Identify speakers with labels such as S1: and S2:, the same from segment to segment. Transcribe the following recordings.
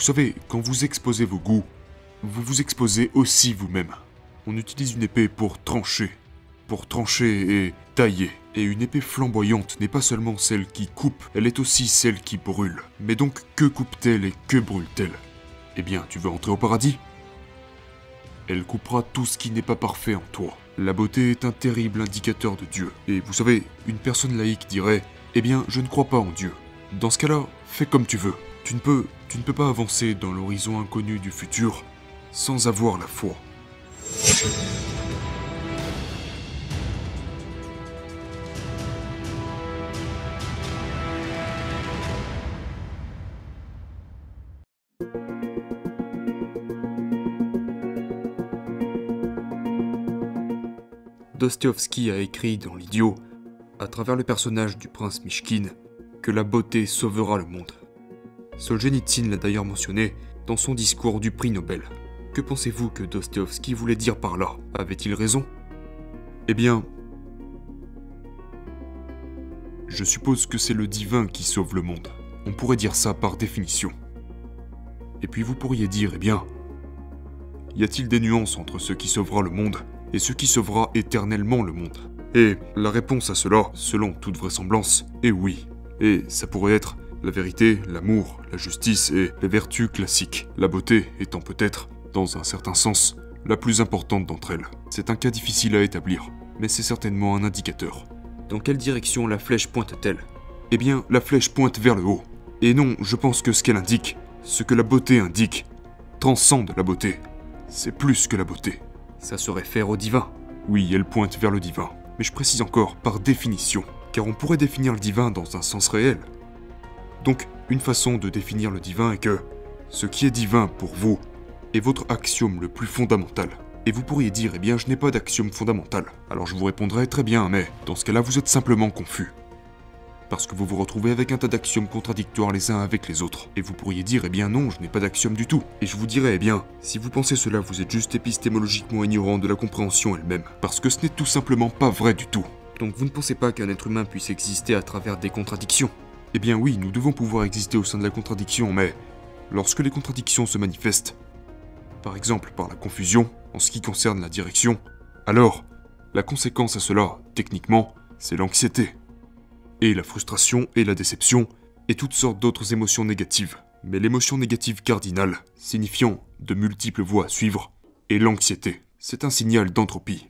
S1: Vous savez, quand vous exposez vos goûts, vous vous exposez aussi vous-même. On utilise une épée pour trancher et tailler. Et une épée flamboyante n'est pas seulement celle qui coupe, elle est aussi celle qui brûle. Mais donc, que coupe-t-elle et que brûle-t-elle? Eh bien, tu veux entrer au paradis? Elle coupera tout ce qui n'est pas parfait en toi. La beauté est un terrible indicateur de Dieu. Et vous savez, une personne laïque dirait « Eh bien, je ne crois pas en Dieu ». Dans ce cas-là, fais comme tu veux. Tu ne peux pas avancer dans l'horizon inconnu du futur sans avoir la foi. Dostoïevski a écrit dans L'Idiot, à travers le personnage du prince Mishkin, que la beauté sauvera le monde. Solzhenitsyn l'a d'ailleurs mentionné dans son discours du prix Nobel. Que pensez-vous que Dostoïevski voulait dire par là? Avait-il raison? Eh bien, je suppose que c'est le divin qui sauve le monde. On pourrait dire ça par définition. Et puis vous pourriez dire, eh bien, y a-t-il des nuances entre ce qui sauvera le monde et ce qui sauvera éternellement le monde? Et la réponse à cela, selon toute vraisemblance, est oui. Et ça pourrait être la vérité, l'amour, la justice et les vertus classiques. La beauté étant peut-être, dans un certain sens, la plus importante d'entre elles. C'est un cas difficile à établir, mais c'est certainement un indicateur. Dans quelle direction la flèche pointe-t-elle? Eh bien, la flèche pointe vers le haut. Et non, je pense que ce qu'elle indique, ce que la beauté indique, transcende la beauté. C'est plus que la beauté. Ça se réfère au divin. Oui, elle pointe vers le divin. Mais je précise encore, par définition, car on pourrait définir le divin dans un sens réel. Donc, une façon de définir le divin est que ce qui est divin pour vous est votre axiome le plus fondamental. Et vous pourriez dire, eh bien, je n'ai pas d'axiome fondamental. Alors je vous répondrai, très bien, mais dans ce cas-là, vous êtes simplement confus. Parce que vous vous retrouvez avec un tas d'axiomes contradictoires les uns avec les autres. Et vous pourriez dire, eh bien non, je n'ai pas d'axiome du tout. Et je vous dirais, eh bien, si vous pensez cela, vous êtes juste épistémologiquement ignorant de la compréhension elle-même. Parce que ce n'est tout simplement pas vrai du tout. Donc vous ne pensez pas qu'un être humain puisse exister à travers des contradictions? Eh bien oui, nous devons pouvoir exister au sein de la contradiction, mais lorsque les contradictions se manifestent, par exemple par la confusion, en ce qui concerne la direction, alors, la conséquence à cela, techniquement, c'est l'anxiété. Et la frustration et la déception, et toutes sortes d'autres émotions négatives. Mais l'émotion négative cardinale, signifiant de multiples voies à suivre, est l'anxiété. C'est un signal d'entropie.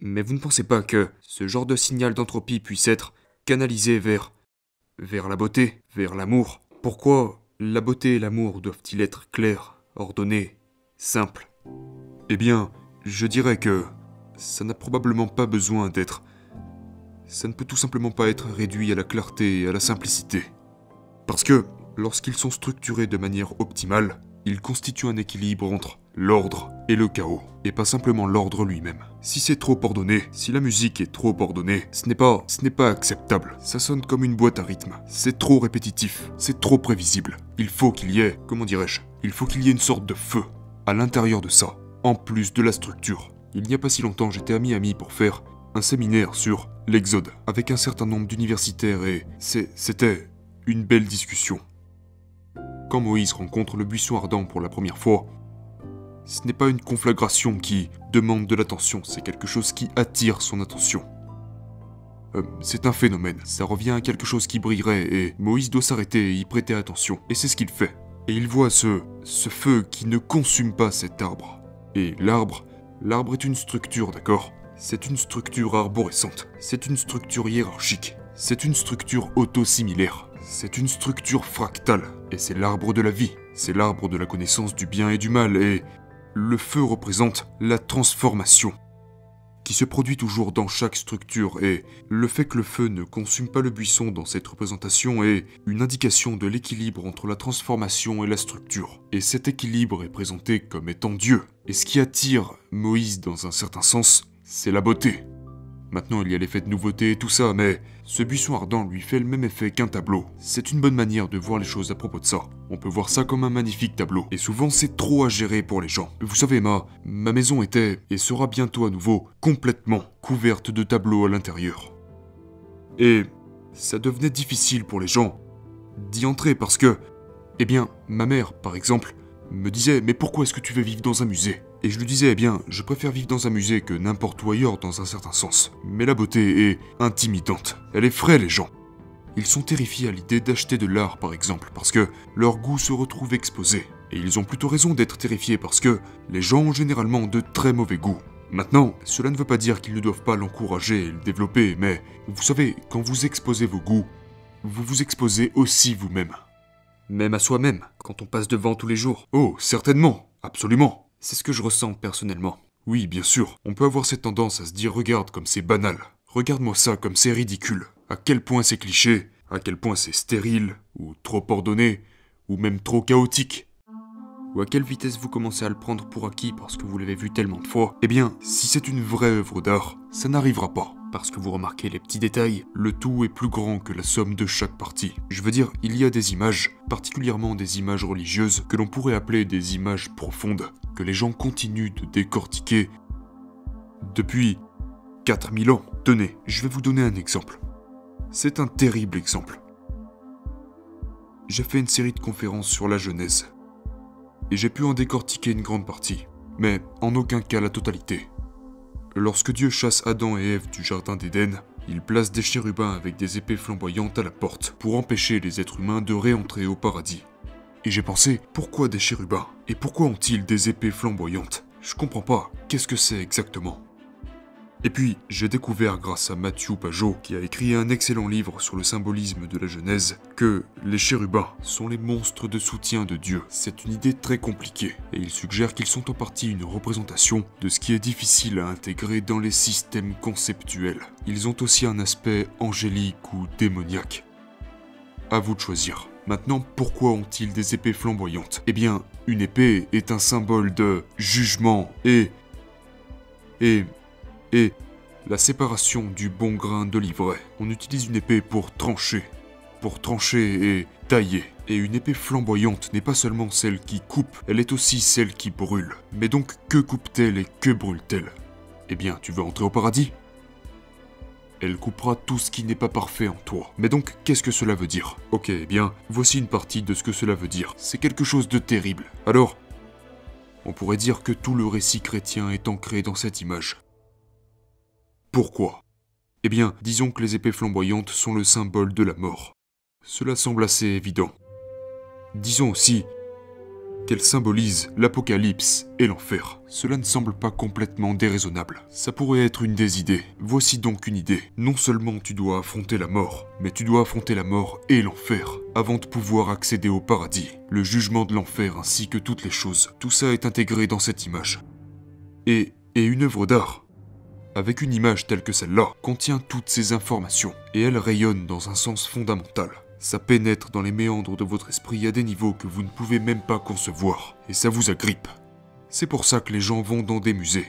S1: Mais vous ne pensez pas que ce genre de signal d'entropie puisse être canalisé vers la beauté, vers l'amour? Pourquoi la beauté et l'amour doivent-ils être clairs, ordonnés, simples? Eh bien, je dirais que ça n'a probablement pas besoin d'être... Ça ne peut tout simplement pas être réduit à la clarté et à la simplicité. Parce que, lorsqu'ils sont structurés de manière optimale, ils constituent un équilibre entre l'ordre et le chaos, et pas simplement l'ordre lui-même. Si c'est trop ordonné, si la musique est trop ordonnée, ce n'est pas acceptable. Ça sonne comme une boîte à rythme. C'est trop répétitif, c'est trop prévisible. Il faut qu'il y ait, comment dirais-je, il faut qu'il y ait une sorte de feu à l'intérieur de ça, en plus de la structure. Il n'y a pas si longtemps, j'étais à Miami pour faire un séminaire sur l'Exode, avec un certain nombre d'universitaires et c'était une belle discussion. Quand Moïse rencontre le buisson ardent pour la première fois, ce n'est pas une conflagration qui demande de l'attention, c'est quelque chose qui attire son attention. C'est un phénomène, ça revient à quelque chose qui brillerait et Moïse doit s'arrêter et y prêter attention, et c'est ce qu'il fait. Et il voit ce feu qui ne consume pas cet arbre. Et l'arbre est une structure, d'accord ? C'est une structure arborescente, c'est une structure hiérarchique, c'est une structure auto-similaire, c'est une structure fractale, et c'est l'arbre de la vie, c'est l'arbre de la connaissance du bien et du mal, et le feu représente la transformation, qui se produit toujours dans chaque structure, et le fait que le feu ne consume pas le buisson dans cette représentation est une indication de l'équilibre entre la transformation et la structure. Et cet équilibre est présenté comme étant Dieu, et ce qui attire Moïse dans un certain sens, c'est la beauté. Maintenant, il y a l'effet de nouveauté et tout ça, mais ce buisson ardent lui fait le même effet qu'un tableau. C'est une bonne manière de voir les choses à propos de ça. On peut voir ça comme un magnifique tableau. Et souvent, c'est trop à gérer pour les gens. Vous savez, ma maison était, et sera bientôt à nouveau, complètement couverte de tableaux à l'intérieur. Et ça devenait difficile pour les gens d'y entrer parce que Eh bien, ma mère, par exemple, me disait « Mais pourquoi est-ce que tu veux vivre dans un musée ?» Et je lui disais « Eh bien, je préfère vivre dans un musée que n'importe où ailleurs dans un certain sens. Mais la beauté est intimidante. Elle effraie les gens. Ils sont terrifiés à l'idée d'acheter de l'art, par exemple, parce que leur goût se retrouve exposé. Et ils ont plutôt raison d'être terrifiés parce que les gens ont généralement de très mauvais goûts. Maintenant, cela ne veut pas dire qu'ils ne doivent pas l'encourager et le développer, mais vous savez, quand vous exposez vos goûts, vous vous exposez aussi vous-même. Même à soi-même, quand on passe devant tous les jours. Oh, certainement, absolument. C'est ce que je ressens personnellement. Oui, bien sûr, on peut avoir cette tendance à se dire « Regarde comme c'est banal. Regarde-moi ça comme c'est ridicule. À quel point c'est cliché, à quel point c'est stérile, ou trop ordonné, ou même trop chaotique. » Ou à quelle vitesse vous commencez à le prendre pour acquis parce que vous l'avez vu tellement de fois. Eh bien, si c'est une vraie œuvre d'art, ça n'arrivera pas. Parce que vous remarquez les petits détails, le tout est plus grand que la somme de chaque partie. Je veux dire, il y a des images, particulièrement des images religieuses, que l'on pourrait appeler des images profondes, que les gens continuent de décortiquer depuis 4000 ans. Tenez, je vais vous donner un exemple. C'est un terrible exemple. J'ai fait une série de conférences sur la Genèse. Et j'ai pu en décortiquer une grande partie, mais en aucun cas la totalité. Lorsque Dieu chasse Adam et Ève du jardin d'Éden, il place des chérubins avec des épées flamboyantes à la porte pour empêcher les êtres humains de réentrer au paradis. Et j'ai pensé, pourquoi des chérubins? Et pourquoi ont-ils des épées flamboyantes? Je comprends pas, qu'est-ce que c'est exactement? Et puis, j'ai découvert grâce à Matthew Pajot, qui a écrit un excellent livre sur le symbolisme de la Genèse, que les chérubins sont les monstres de soutien de Dieu. C'est une idée très compliquée, et il suggère qu'ils sont en partie une représentation de ce qui est difficile à intégrer dans les systèmes conceptuels. Ils ont aussi un aspect angélique ou démoniaque. À vous de choisir. Maintenant, pourquoi ont-ils des épées flamboyantes? Eh bien, une épée est un symbole de jugement et la séparation du bon grain de l'ivraie. On utilise une épée pour trancher et tailler. Et une épée flamboyante n'est pas seulement celle qui coupe, elle est aussi celle qui brûle. Mais donc, que coupe-t-elle et que brûle-t-elle? Eh bien, tu veux entrer au paradis? Elle coupera tout ce qui n'est pas parfait en toi. Mais donc, qu'est-ce que cela veut dire? Ok, eh bien, voici une partie de ce que cela veut dire. C'est quelque chose de terrible. Alors, on pourrait dire que tout le récit chrétien est ancré dans cette image. Pourquoi? Eh bien, disons que les épées flamboyantes sont le symbole de la mort. Cela semble assez évident. Disons aussi qu'elles symbolisent l'apocalypse et l'enfer. Cela ne semble pas complètement déraisonnable. Ça pourrait être une des idées. Voici donc une idée. Non seulement tu dois affronter la mort, mais tu dois affronter la mort et l'enfer avant de pouvoir accéder au paradis. Le jugement de l'enfer ainsi que toutes les choses. Tout ça est intégré dans cette image. Et une œuvre d'art, avec une image telle que celle-là, contient toutes ces informations, et elle rayonne dans un sens fondamental. Ça pénètre dans les méandres de votre esprit à des niveaux que vous ne pouvez même pas concevoir, et ça vous agrippe. C'est pour ça que les gens vont dans des musées,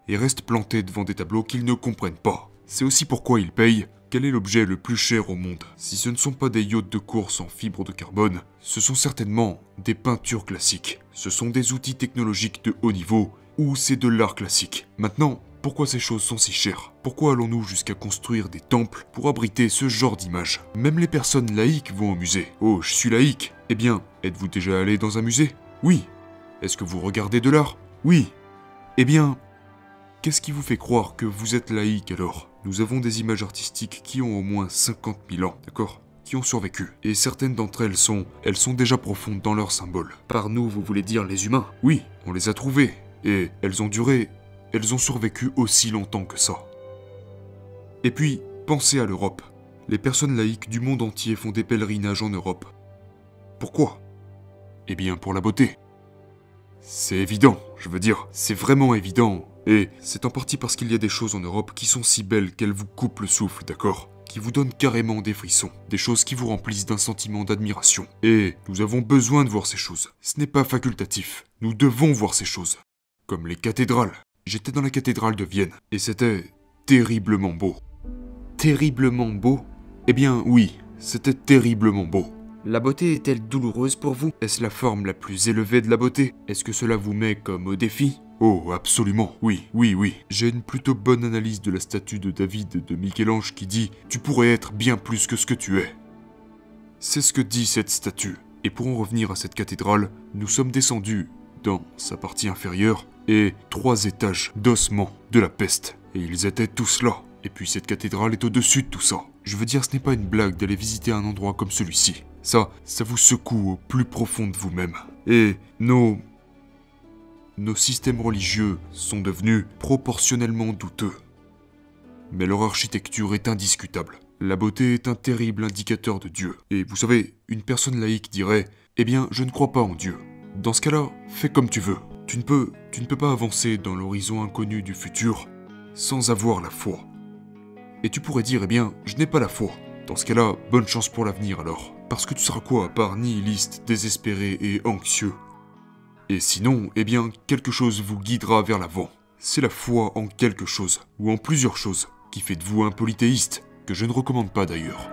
S1: et restent plantés devant des tableaux qu'ils ne comprennent pas. C'est aussi pourquoi ils payent. Quel est l'objet le plus cher au monde? Si ce ne sont pas des yachts de course en fibre de carbone, ce sont certainement des peintures classiques. Ce sont des outils technologiques de haut niveau, ou c'est de l'art classique. Maintenant, pourquoi ces choses sont si chères? Pourquoi allons-nous jusqu'à construire des temples pour abriter ce genre d'images? Même les personnes laïques vont au musée. Oh, je suis laïque. Eh bien, êtes-vous déjà allé dans un musée? Oui. Est-ce que vous regardez de l'art? Oui. Eh bien, qu'est-ce qui vous fait croire que vous êtes laïque alors? Nous avons des images artistiques qui ont au moins 50 000 ans, d'accord? Qui ont survécu. Et certaines d'entre elles sont déjà profondes dans leurs symboles. Par nous, vous voulez dire les humains? Oui, on les a trouvées. Et elles ont survécu aussi longtemps que ça. Et puis, pensez à l'Europe. Les personnes laïques du monde entier font des pèlerinages en Europe. Pourquoi? Eh bien, pour la beauté. C'est évident, je veux dire, c'est vraiment évident. Et c'est en partie parce qu'il y a des choses en Europe qui sont si belles qu'elles vous coupent le souffle, d'accord? Qui vous donnent carrément des frissons. Des choses qui vous remplissent d'un sentiment d'admiration. Et nous avons besoin de voir ces choses. Ce n'est pas facultatif. Nous devons voir ces choses. Comme les cathédrales. J'étais dans la cathédrale de Vienne, et c'était terriblement beau. Terriblement beau? Eh bien oui, c'était terriblement beau. La beauté est-elle douloureuse pour vous? Est-ce la forme la plus élevée de la beauté? Est-ce que cela vous met comme au défi? Oh, absolument, oui. J'ai une plutôt bonne analyse de la statue de David de Michel-Ange qui dit « Tu pourrais être bien plus que ce que tu es ». C'est ce que dit cette statue. Et pour en revenir à cette cathédrale, nous sommes descendus dans sa partie inférieure et 3 étages d'ossements de la peste. Et ils étaient tous là. Et puis cette cathédrale est au-dessus de tout ça. Je veux dire, ce n'est pas une blague d'aller visiter un endroit comme celui-ci. Ça vous secoue au plus profond de vous-même. Et nos systèmes religieux sont devenus proportionnellement douteux. Mais leur architecture est indiscutable. La beauté est un terrible indicateur de Dieu. Et vous savez, une personne laïque dirait « Eh bien, je ne crois pas en Dieu ». Dans ce cas-là, fais comme tu veux. Tu ne peux pas avancer dans l'horizon inconnu du futur sans avoir la foi. Et tu pourrais dire « Eh bien, je n'ai pas la foi ». Dans ce cas-là, bonne chance pour l'avenir alors. Parce que tu seras quoi à part nihiliste, désespéré et anxieux? Et sinon, eh bien, quelque chose vous guidera vers l'avant. C'est la foi en quelque chose, ou en plusieurs choses, qui fait de vous un polythéiste, que je ne recommande pas d'ailleurs.